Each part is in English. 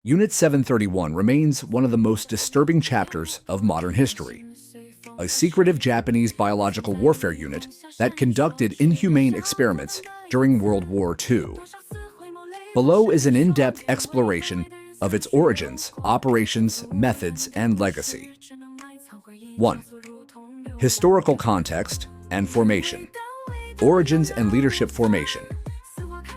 Unit 731 remains one of the most disturbing chapters of modern history. A secretive Japanese biological warfare unit that conducted inhumane experiments during World War II. Below is an in-depth exploration of its origins, operations, methods, and legacy. 1. Historical context and formation. Origins and leadership formation.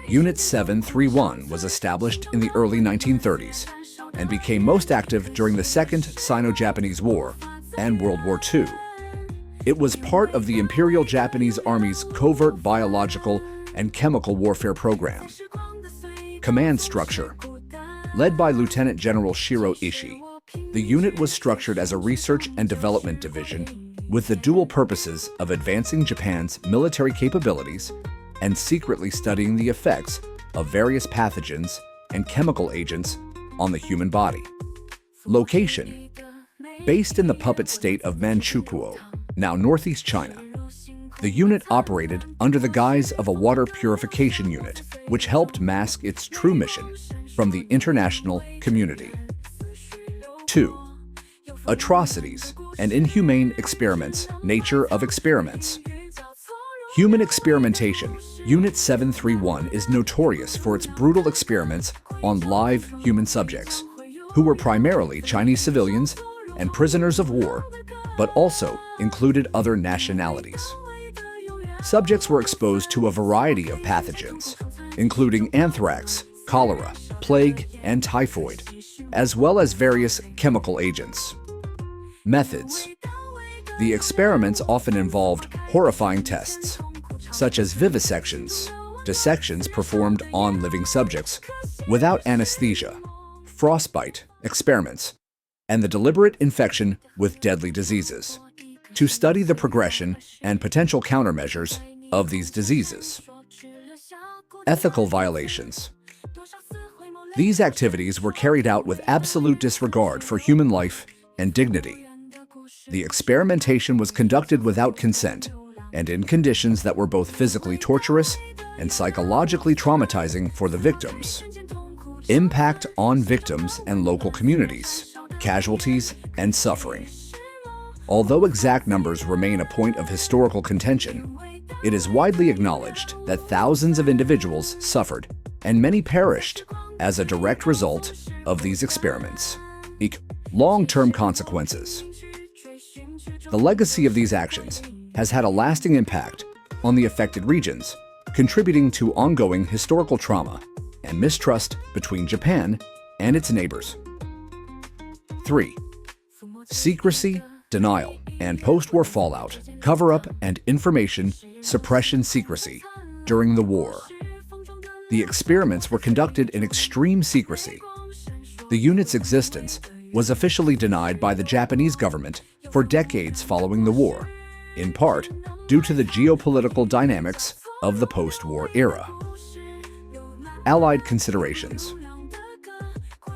Unit 731 was established in the early 1930s and became most active during the Second Sino-Japanese War and World War II. It was part of the Imperial Japanese Army's covert biological and chemical warfare program. Command structure. Led by Lieutenant General Shiro Ishii, the unit was structured as a research and development division with the dual purposes of advancing Japan's military capabilities and secretly studying the effects of various pathogens and chemical agents on the human body. Location. Based in the puppet state of Manchukuo, now northeast China, the unit operated under the guise of a water purification unit, which helped mask its true mission from the international community. 2. Atrocities and inhumane experiments. Nature of experiments. Human experimentation. Unit 731 is notorious for its brutal experiments on live human subjects, who were primarily Chinese civilians and prisoners of war, but also included other nationalities. Subjects were exposed to a variety of pathogens, including anthrax, cholera, plague, and typhoid, as well as various chemical agents. Methods. The experiments often involved horrifying tests, such as vivisections, dissections performed on living subjects without anesthesia, frostbite experiments, and the deliberate infection with deadly diseases, to study the progression and potential countermeasures of these diseases. Ethical violations. These activities were carried out with absolute disregard for human life and dignity. The experimentation was conducted without consent and in conditions that were both physically torturous and psychologically traumatizing for the victims. Impact on victims and local communities, casualties, and suffering. Although exact numbers remain a point of historical contention, it is widely acknowledged that thousands of individuals suffered and many perished as a direct result of these experiments. Long-term consequences. The legacy of these actions has had a lasting impact on the affected regions, contributing to ongoing historical trauma and mistrust between Japan and its neighbors. 3. Secrecy, denial, and post-war fallout, cover-up, and information suppression secrecy during the war. The experiments were conducted in extreme secrecy. The unit's existence was officially denied by the Japanese government for decades following the war, in part due to the geopolitical dynamics of the post-war era. Allied considerations.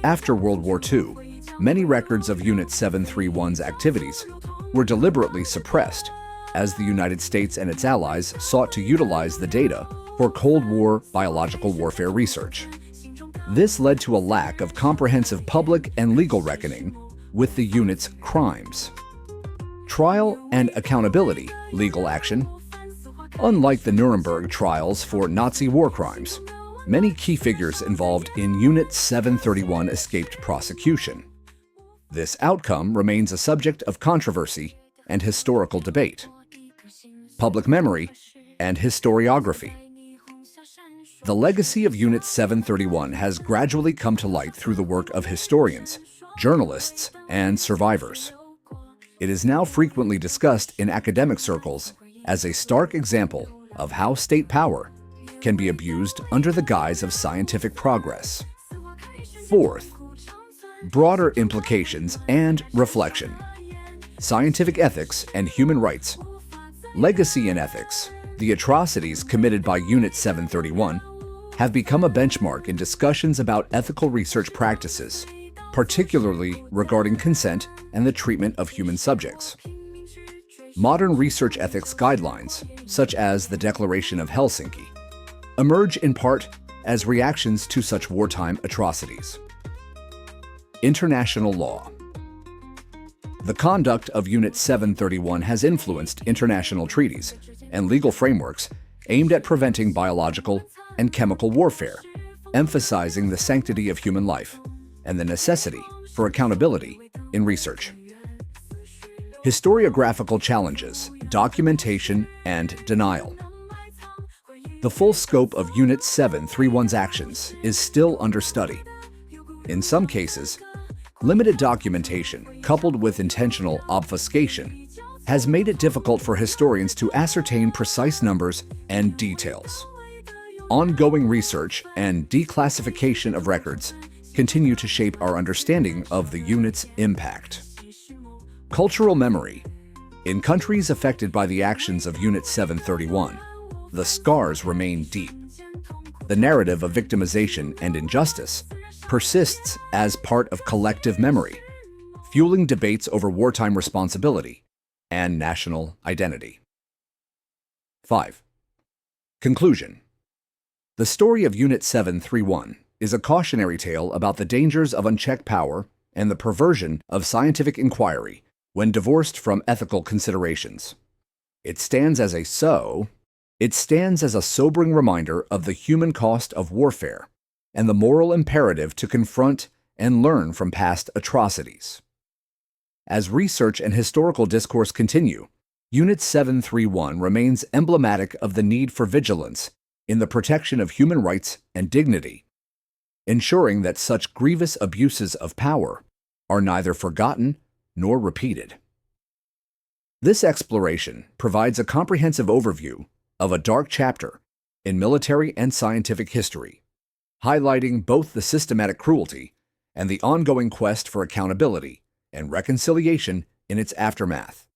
After World War II, many records of Unit 731's activities were deliberately suppressed as the United States and its allies sought to utilize the data for Cold War biological warfare research. This led to a lack of comprehensive public and legal reckoning with the unit's crimes. Trial and accountability, legal action. Unlike the Nuremberg trials for Nazi war crimes, many key figures involved in Unit 731 escaped prosecution. This outcome remains a subject of controversy and historical debate. Public memory and historiography. The legacy of Unit 731 has gradually come to light through the work of historians, journalists, and survivors. It is now frequently discussed in academic circles as a stark example of how state power can be abused under the guise of scientific progress. Fourth, broader implications and reflection. Scientific ethics and human rights. Legacy and ethics. The atrocities committed by Unit 731 have become a benchmark in discussions about ethical research practices, particularly regarding consent and the treatment of human subjects. Modern research ethics guidelines, such as the Declaration of Helsinki, emerge in part as reactions to such wartime atrocities. International law. The conduct of Unit 731 has influenced international treaties and legal frameworks aimed at preventing biological and chemical warfare, emphasizing the sanctity of human life and the necessity for accountability in research. Historiographical challenges, documentation, and denial. The full scope of Unit 731's actions is still under study. In some cases, limited documentation, coupled with intentional obfuscation, has made it difficult for historians to ascertain precise numbers and details. Ongoing research and declassification of records continue to shape our understanding of the unit's impact. Cultural memory. In countries affected by the actions of Unit 731, the scars remain deep. The narrative of victimization and injustice persists as part of collective memory, fueling debates over wartime responsibility and national identity. 5. Conclusion. The story of Unit 731 is a cautionary tale about the dangers of unchecked power and the perversion of scientific inquiry when divorced from ethical considerations. It stands as a sobering reminder of the human cost of warfare and the moral imperative to confront and learn from past atrocities. As research and historical discourse continue, Unit 731 remains emblematic of the need for vigilance in the protection of human rights and dignity, ensuring that such grievous abuses of power are neither forgotten nor repeated. This exploration provides a comprehensive overview of a dark chapter in military and scientific history, highlighting both the systematic cruelty and the ongoing quest for accountability and reconciliation in its aftermath.